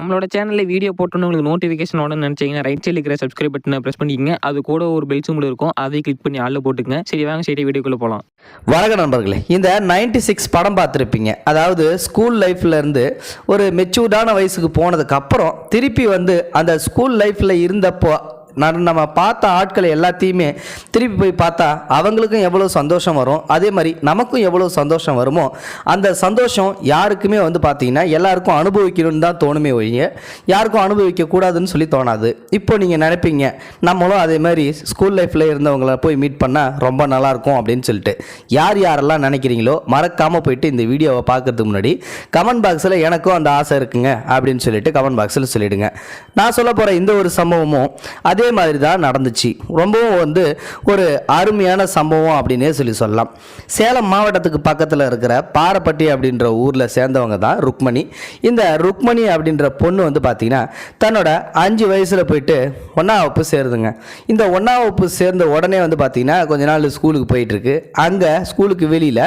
நம்மளோட சேனல்ல வீடியோ போட்டோன்னு உங்களுக்கு நோட்டிஃபிகேஷன் வரணும்னு நினைச்சீங்கன்னா ரைட் சைடில் இருக்கிற சப்ஸ்கிரைப் பட்டனை பிரஸ் பண்ணிக்கங்க. அது கூட ஒரு பெல் சிம்பிள் இருக்கும், அதை கிளிக் பண்ணி ஆளில் போட்டுக்கங்க. சரி வாங்க சரி வீடியோக்குள்ளே போகலாம். வணக்கம் நண்பர்களே, இந்த 96 படம் பார்த்துருப்பீங்க. அதாவது ஸ்கூல் லைஃப்ல இருந்து ஒரு மெச்சூர்டான வயசுக்கு போனதுக்கு அப்புறம் திருப்பி வந்து அந்த ஸ்கூல் லைஃப்ல இருந்தப்போ நம்ம பார்த்த ஆட்கள் எல்லாத்தையுமே திருப்பி போய் பார்த்தா அவங்களுக்கும் எவ்வளோ சந்தோஷம் வரும், அதே மாதிரி நமக்கும் எவ்வளோ சந்தோஷம் வருமோ அந்த சந்தோஷம் யாருக்குமே வந்து பார்த்தீங்கன்னா எல்லாருக்கும் அனுபவிக்கணும்னு தான் தோணுமே ஒழிய யாருக்கும் அனுபவிக்கக்கூடாதுன்னு சொல்லி தோணாது. இப்போ நீங்கள் நினைப்பீங்க நம்மளும் அதே மாதிரி ஸ்கூல் லைஃப்பில் இருந்தவங்கள போய் மீட் பண்ணால் ரொம்ப நல்லாயிருக்கும் அப்படின்னு சொல்லிட்டு. யார் யாரெல்லாம் நினைக்கிறீங்களோ மறக்காமல் போயிட்டு இந்த வீடியோவை பார்க்கறதுக்கு முன்னாடி கமெண்ட் பாக்ஸில் எனக்கும் அந்த ஆசை இருக்குங்க அப்படின்னு சொல்லிட்டு கமெண்ட் பாக்ஸில் சொல்லிவிடுங்க. நான் சொல்ல போகிற இந்த ஒரு சம்பவமும் அதே மாதிரி தான் நடந்துச்சு. ரொம்பவும் வந்து ஒரு அருமையான சம்பவம் அப்படின்னே சொல்லலாம். சேலம் மாவட்டத்துக்கு பக்கத்தில் இருக்கிற பாரப்பட்டி அப்படின்ற ஊரில் சேர்ந்தவங்க தான் ருக்மணி. இந்த ருக்மணி அப்படின்ற பொண்ணு வந்து பார்த்தீங்கன்னா தன்னோட 5 வயசில் போயிட்டு 1ஆம் வகுப்பு சேருதுங்க. இந்த 1ஆம் வகுப்பு சேர்ந்த உடனே வந்து பார்த்தீங்கன்னா கொஞ்ச நாள் ஸ்கூலுக்கு போயிட்டுருக்கு. அங்கே ஸ்கூலுக்கு வெளியில்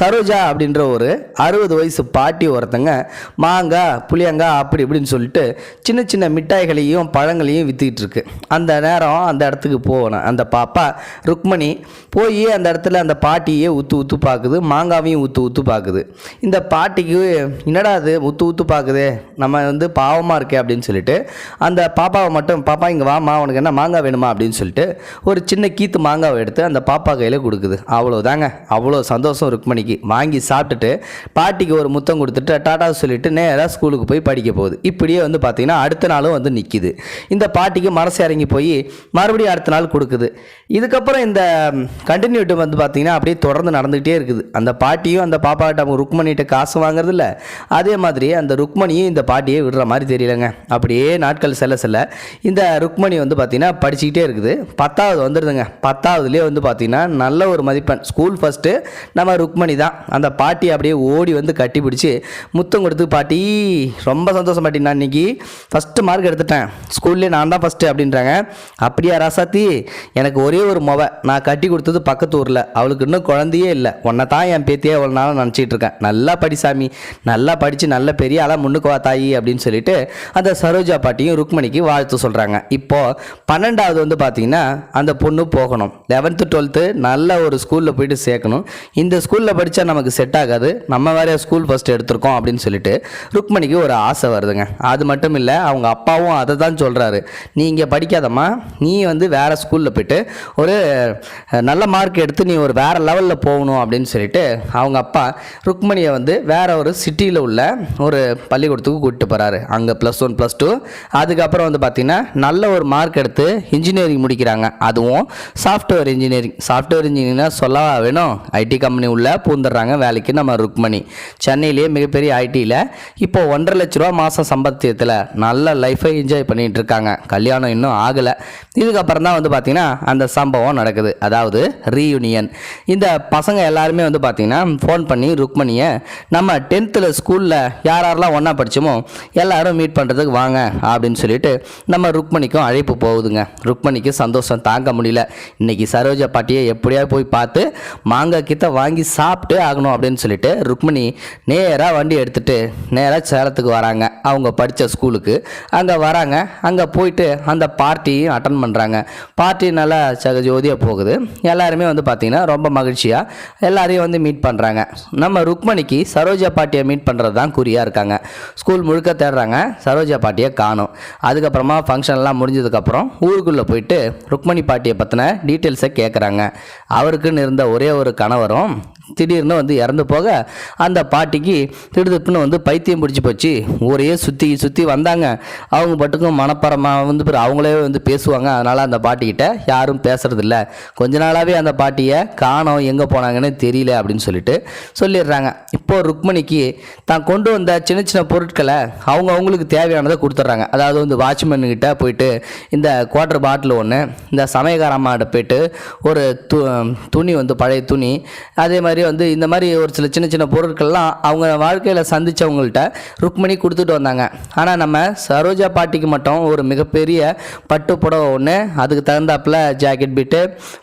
சரோஜா அப்படின்ற ஒரு 60 வயசு பாட்டி ஒருத்தங்க மாங்காய் புளியங்காய் அப்படி இப்படின்னு சொல்லிட்டு சின்ன சின்ன மிட்டாய்களையும் பழங்களையும் விற்றுக்கிட்டு இருக்கு. அந்த நேரம் அந்த இடத்துக்கு போகணும். அந்த பாப்பா ருக்மணி போய் அந்த இடத்துல அந்த பாட்டியே ஊற்று பார்க்குது, மாங்காவையும் ஊற்று பார்க்குது. இந்த பாட்டிக்கு என்னடா அது ஊற்று பார்க்குது, நம்ம வந்து பாவமாக இருக்கே அப்படின்னு சொல்லிட்டு அந்த பாப்பாவை மட்டும் பாப்பா இங்கே வாமா உனக்கு என்ன மாங்காய் வேணுமா அப்படின்னு சொல்லிட்டு ஒரு சின்ன கீத்து மாங்காவை எடுத்து அந்த பாப்பா கையில் கொடுக்குது. அவ்வளோதாங்க, அவ்வளோ சந்தோஷம் ருக்மணிக்கு. வாங்கி சாப்பிட்டுட்டு பாட்டிக்கு ஒரு முத்தம் கொடுத்துட்டு டாட்டா சொல்லிட்டு நேராக ஸ்கூலுக்கு போய் படிக்க போகுது. இப்படியே வந்து பார்த்தீங்கன்னா அடுத்த நாளும் வந்து நிற்கிது. இந்த பாட்டிக்கு மனசு இறங்கி போய் மறுபடியும் அடுத்த நாள் கொடுக்குது. இதுக்கப்புறம் இந்த கண்டினியூட்டி வந்து பார்த்தீங்கன்னா அப்படியே தொடர்ந்து நடந்துகிட்டே இருக்குது. அந்த பாட்டியும் அந்த பாப்பாட்ட அவங்க ருக்மணிகிட்ட காசு வாங்குறது இல்லை, அதே மாதிரி அந்த ருக்மணியும் இந்த பாட்டியை விடுற மாதிரி தெரியலைங்க. அப்படியே நாட்கள் செல்ல இந்த ருக்மணி வந்து பார்த்தீங்கன்னா படிச்சுக்கிட்டே இருக்குது. 10வது வந்துடுதுங்க. 10வதுலேயே வந்து பார்த்தீங்கன்னா நல்ல ஒரு மதிப்பெண், ஸ்கூல் ஃபஸ்ட்டு நம்ம ருக்மணி தான். அந்த பாட்டி அப்படியே ஓடி வந்து கட்டி பிடிச்சி முத்தம் கொடுத்து பாட்டி ரொம்ப சந்தோஷம் பாட்டி, நான் இன்னைக்கு ஃபஸ்ட்டு மார்க் எடுத்துட்டேன், ஸ்கூல்லேயே நான் தான் ஃபஸ்ட்டு அப்படின்றாங்க. அப்படியா ராசாத்தி, எனக்கு ஒரே ஒரு நான் கட்டி கொடுத்தது பக்கத்து ஊரில், அவளுக்கு இன்னும் குழந்தையே இல்லை, உன்னை தான் என் பேத்தியே அவ்வளோ நாளும் நினச்சிட்டு இருக்கேன், நல்லா படி சாமி, நல்லா படித்து நல்ல பெரிய ஆளாக முன்னுக்கு வா தாயி அப்படின்னு சொல்லிட்டு அந்த சரோஜா பாட்டியும் ருக்மணிக்கு வாழ்த்து சொல்கிறாங்க. இப்போது 12வது வந்து பார்த்தீங்கன்னா அந்த பொண்ணு போகணும். 11th 12th நல்ல ஒரு ஸ்கூலில் போயிட்டு சேர்க்கணும். இந்த ஸ்கூலில் படித்தா நமக்கு செட் ஆகாது, நம்ம வேற ஸ்கூல் ஃபஸ்ட் எடுத்திருக்கோம் அப்படின்னு சொல்லிட்டு ருக்மணிக்கு ஒரு ஆசை வருதுங்க. அது மட்டும் இல்லை, அவங்க அப்பாவும் அதை தான் சொல்கிறாரு, நீ இங்கே படிக்காதம்மா, நீ வந்து வேறு ஸ்கூலில் போய்ட்டு ஒரு நல்ல மார்க் எடுத்து நீ ஒரு வேறு லெவலில் போகணும் அப்படின்னு சொல்லிட்டு அவங்க அப்பா ருக்மணியை வந்து வேறு ஒரு சிட்டியில் உள்ள ஒரு பள்ளிக்கூடத்துக்கு கூப்பிட்டு போகிறாரு. அங்கே +1 +2 அதுக்கப்புறம் வந்து பார்த்திங்கன்னா நல்ல ஒரு மார்க் எடுத்து இன்ஜினியரிங் முடிக்கிறாங்க. அதுவும் சாஃப்ட்வேர் இன்ஜினியரிங். சாஃப்ட்வேர் இன்ஜினியரிங்னா சொல்லவா வேணும், ஐடி கம்பெனி உள்ள பூந்துடுறாங்க வேலைக்கு நம்ம ருக்மணி. சென்னையிலேயே மிகப்பெரிய ஐடியில் இப்போ 1.5 லட்ச ரூபா மாதம் சம்பாத்தியத்தில் நல்ல லைஃபை என்ஜாய் பண்ணிகிட்டு இருக்காங்க. கல்யாணம் இன்னும் ஆகலை. இதுக்கப்புறம் தான் வந்து பார்த்திங்கன்னா அந்த சம்பவம் நடக்குது, அதாவது ரீயூனியன். இந்த பசங்க எல்லாருமே வந்து பார்த்திங்கன்னா ஃபோன் பண்ணி ருக்மணியை நம்ம 10th ஸ்கூலில் யாரெல்லாம் ஒன்றா படித்தோமோ எல்லாரும் மீட் பண்ணுறதுக்கு வாங்க அப்படின்னு சொல்லிட்டு நம்ம ருக்மணிக்கும் அழைப்பு போகுதுங்க. ருக்மணிக்கு சந்தோஷம் தாங்க முடியல. இன்றைக்கி சரோஜா பாட்டியை எப்படியா போய் பார்த்து மாங்காய் கிட்ட வாங்கி சாப்பிட்டு ஆகணும் அப்படின்னு சொல்லிட்டு ருக்மணி நேராக வண்டி எடுத்துகிட்டு நேராக சேலத்துக்கு வராங்க. அவங்க படித்த ஸ்கூலுக்கு அங்கே வராங்க. அங்கே போயிட்டு அந்த பார்ட்டியும் அட்டன் பண்ணுறாங்க. பார்ட்டி நல்லா ஜோதியாக போகுது. எல்லாருமே வந்து பார்த்திங்கன்னா ரொம்ப மகிழ்ச்சியாக எல்லாரையும் வந்து மீட் பண்ணுறாங்க. நம்ம ருக்மணிக்கு சரோஜா பாட்டியை மீட் பண்ணுறது தான் குறியாக இருக்காங்க. ஸ்கூல் முழுக்க தேடுறாங்க, சரோஜா பாட்டியை காணும். அதுக்கப்புறமா ஃபங்க்ஷன்லாம் முடிஞ்சதுக்கப்புறம் ஊருக்குள்ளே போயிட்டு ருக்மணி பாட்டியை பற்றின டீட்டெயில்ஸை கேட்குறாங்க. அவருக்குன்னு இருந்த ஒரே ஒரு கணவரும் திடீர்னு வந்து இறந்து போக அந்த பாட்டிக்கு திடுதுப்புன்னு வந்து பைத்தியம் பிடிச்சி போச்சு. ஊரையே சுற்றி வந்தாங்க. அவங்க பட்டுக்கும் மனப்பரமாக வந்து அவங்களே வந்து பேசுவாங்க. அதனால் அந்த பாட்டிக்கிட்ட யாரும் பேசுறதில்ல. கொஞ்ச நாளாகவே அந்த பாட்டியை காணோம், எங்கே போனாங்கன்னு தெரியல அப்படின்னு சொல்லிட்டு சொல்லிடுறாங்க. இப்போது ருக்மணிக்கு தான் கொண்டு வந்த சின்ன சின்ன பொருட்களை அவங்களுக்கு தேவையானதை கொடுத்துட்றாங்க. அதாவது வந்து வாட்ச்மேன்கிட்ட போயிட்டு இந்த குவார்டர் பாட்டில் ஒன்று, இந்த சமயக்காரம்மாட்ட போயிட்டு ஒரு துணி வந்து பழைய துணி, அதே மாதிரி மாதிரி வந்து இந்த மாதிரி ஒரு சில சின்ன சின்ன பொருட்கள்லாம் அவங்க வாழ்க்கையில் சந்தித்தவங்கள்ட்ட ருக்மணி கொடுத்துட்டு வந்தாங்க. ஆனால் நம்ம சரோஜா பாட்டிக்கு மட்டும் ஒரு மிகப்பெரிய பட்டு புடவை ஒன்று, அதுக்கு தகுந்தாப்பில் ஜாக்கெட் பிட்டு,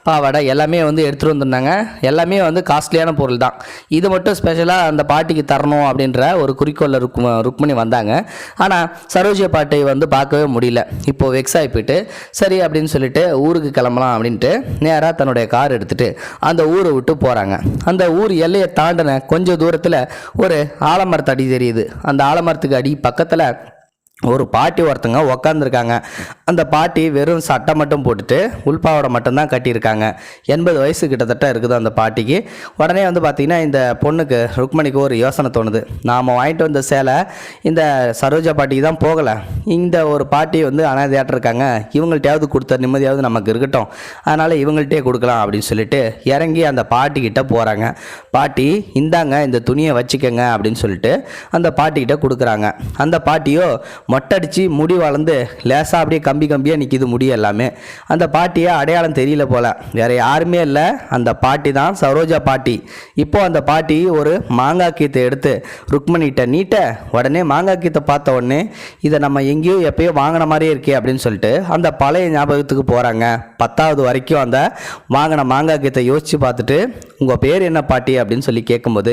பாவாடை எல்லாமே வந்து எடுத்துகிட்டு வந்திருந்தாங்க. எல்லாமே வந்து காஸ்ட்லியான பொருள் தான். இது மட்டும் ஸ்பெஷலாக அந்த பாட்டிக்கு தரணும் அப்படின்ற ஒரு குறிக்கோளில் ருக்மணி வந்தாங்க. ஆனால் சரோஜா பாட்டை வந்து பார்க்கவே முடியல. இப்போது வெக்ஸ் ஆகி போயிட்டு சரி அப்படின்னு சொல்லிட்டு ஊருக்கு கிளம்பலாம் அப்படின்ட்டு நேராக தன்னுடைய கார் எடுத்துகிட்டு அந்த ஊரை விட்டு போகிறாங்க. அந்த ஊர் எல்லையை தாண்டின கொஞ்சம் தூரத்தில் ஒரு ஆலமரத்து அடி தெரியுது. அந்த ஆலமரத்துக்கு அடி பக்கத்தில் ஒரு பாட்டி ஒருத்தங்க உக்காந்துருக்காங்க. அந்த பாட்டி வெறும் சட்டை மட்டும் போட்டுட்டு உள்பாவடை மட்டும்தான் கட்டியிருக்காங்க. 80 வயசு கிட்டத்தட்ட இருக்குது அந்த பாட்டிக்கு. உடனே வந்து பார்த்திங்கன்னா இந்த பொண்ணுக்கு ருக்மணிக்கு ஒரு யோசனை தோணுது. நாம் வாங்கிட்டு வந்த சேலை இந்த சரோஜா பாட்டிக்கு தான் போகலை, இந்த ஒரு பாட்டி வந்து அனாதையாட்டு இருக்காங்க, இவங்கள்ட்டையாவது கொடுத்த நிம்மதியாவது நமக்கு இருக்கட்டும், அதனால் இவங்கள்ட்டே கொடுக்கலாம் அப்படின்னு சொல்லிட்டு இறங்கி அந்த பாட்டிக்கிட்ட போகிறாங்க. பாட்டி இந்தாங்க இந்த துணியை வச்சுக்கோங்க அப்படின்னு சொல்லிட்டு அந்த பாட்டிக்கிட்ட கொடுக்குறாங்க. அந்த பாட்டியோ மொட்டடிச்சு முடி வளர்ந்து லேசாக அப்படியே கம்பியாக நிற்கிது முடி எல்லாமே. அந்த பாட்டியை அடையாளம் தெரியல போல், வேறு யாருமே இல்லை, அந்த பாட்டி தான் சரோஜா பாட்டி. இப்போது அந்த பாட்டி ஒரு மாங்காய் கீத்தை எடுத்து ருக்மணிகிட்ட நீட்ட, உடனே மாங்காய் கீத்தை பார்த்த உடனே இதை நம்ம எங்கேயோ எப்பயோ வாங்கின மாதிரியே இருக்கே அப்படின்னு சொல்லிட்டு அந்த பழைய ஞாபகத்துக்கு போகிறாங்க. 10வது வரைக்கும் அந்த வாங்கின மாங்காய் கீத்தை யோசித்து பார்த்துட்டு உங்கள் பேர் என்ன பாட்டி அப்படின்னு சொல்லி கேட்கும்போது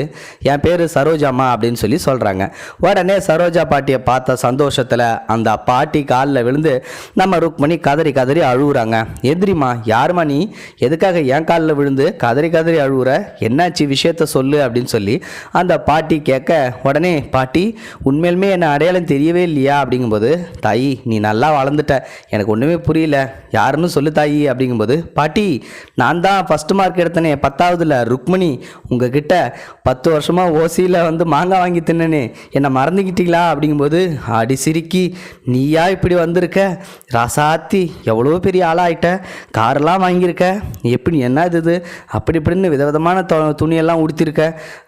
என் பேர் சரோஜாம்மா அப்படின்னு சொல்லி சொல்கிறாங்க. உடனே சரோஜா பாட்டியை பார்த்த சந்தோஷத்தில் அந்த பாட்டி காலில் விழுந்து நம்ம ருக்மணி கதறி கதறி அழுகுறாங்க. எதிரிமா யாருமா நீ, எதுக்காக என் காலில் விழுந்து கதறி கதறி அழுகுற, என்னாச்சு விஷயத்த சொல்லு அப்படின்னு சொல்லி அந்த பாட்டி கேட்க, உடனே பாட்டி உண்மையிலுமே என்னை அடையாளம் தெரியவே இல்லையா அப்படிங்கும்போது, தாயி நீ நல்லா வளர்ந்துட்ட, எனக்கு ஒன்றுமே புரியல, யாருன்னு சொல்லு தாயி அப்படிங்கும்போது, பாட்டி நான் தான் ஃபஸ்ட்டு மார்க் எடுத்தனே 10வதுல ருக்மணி, உங்ககிட்ட 10 வருஷமாக ஓசியில் வந்து மாங்காய் வாங்கி தின்னனே, என்னை மறந்துக்கிட்டீங்களா அப்படிங்கும்போது, அடி சிரிக்கி நீயா இப்படி வந்திருக்க ராசாத்தி, எவ்வளோ பெரிய ஆளாயிட்ட, காரெல்லாம் வாங்கியிருக்க, எப்படி என்ன இது அப்படி இப்படின்னு விதவிதமான துணியெல்லாம் உடுத்திருக்க,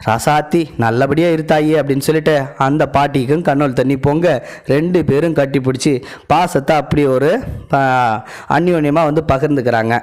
ராசாத்தி நல்லபடியாக இருத்தாயி அப்படின்னு சொல்லிட்டு அந்த பாட்டிக்கும் கண்ணோல் தண்ணி பொங்க 2 பேரும் கட்டி பிடிச்சி பாசத்தை அப்படி ஒரு அந்யோன்யமாக வந்து பகிர்ந்துக்கிறாங்க.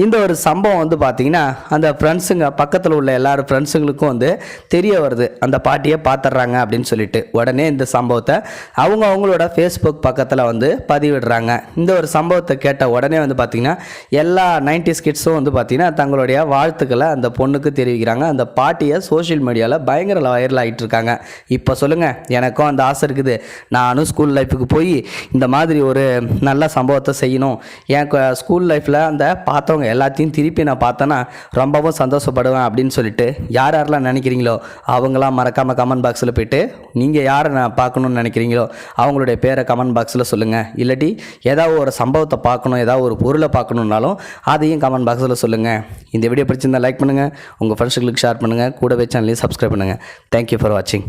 இந்த ஒரு சம்பவம் வந்து பார்த்திங்கன்னா அந்த ஃப்ரெண்ட்ஸுங்க பக்கத்தில் உள்ள எல்லாரும் ஃப்ரெண்ட்ஸுங்களுக்கும் வந்து தெரிய வருது, அந்த பாட்டியை பார்த்துட்றாங்க அப்படின்னு சொல்லிட்டு. உடனே இந்த சம்பவத்தை அவங்களோட ஃபேஸ்புக் பக்கத்தில் வந்து பதிவிடுறாங்க. இந்த ஒரு சம்பவத்தை கேட்ட உடனே வந்து பார்த்திங்கன்னா எல்லா 90s கிட்ஸும் வந்து பார்த்திங்கன்னா தங்களுடைய வாழ்த்துக்களை அந்த பொண்ணுக்கு தெரிவிக்கிறாங்க. அந்த பாட்டியை சோஷியல் மீடியாவில் பயங்கர வைரல் ஆகிட்டு இருக்காங்க. இப்போ சொல்லுங்கள், எனக்கும் அந்த ஆசை இருக்குது, நானும் ஸ்கூல் லைஃபுக்கு போய் இந்த மாதிரி ஒரு நல்ல சம்பவத்தை செய்யணும், என் ஸ்கூல் லைஃப்பில் அந்த பார்த்தவங்க எல்லாத்தையும் திருப்பி நான் பார்த்தேன்னா ரொம்பவும் சந்தோஷப்படுவேன் அப்படின்னு சொல்லிட்டு யாரெல்லாம் நினைக்கிறீங்களோ அவங்களாம் மறக்காமல் கமெண்ட் பாக்ஸில் போய்ட்டு நீங்கள் யாரை நான் பார்க்கணுன்னு நினைக்கிறீங்களோ அவங்களுடைய பேரை கமெண்ட் பாக்ஸில் சொல்லுங்கள். இல்லாட்டி ஏதாவது ஒரு சம்பவத்தை பார்க்கணும், ஏதாவது ஒரு பொருளை பார்க்கணுன்னாலும் அதையும் கமெண்ட் பாக்ஸில் சொல்லுங்கள். இந்த வீடியோ பிடிச்சிருந்தால் லைக் பண்ணுங்கள், உங்கள் ஃப்ரெண்ட்ஸுங்களுக்கு ஷேர் பண்ணுங்கள், கூடவே சேனலையும் சப்ஸ்கிரைப் பண்ணுங்கள். தேங்க்யூ ஃபார் வாட்சிங்.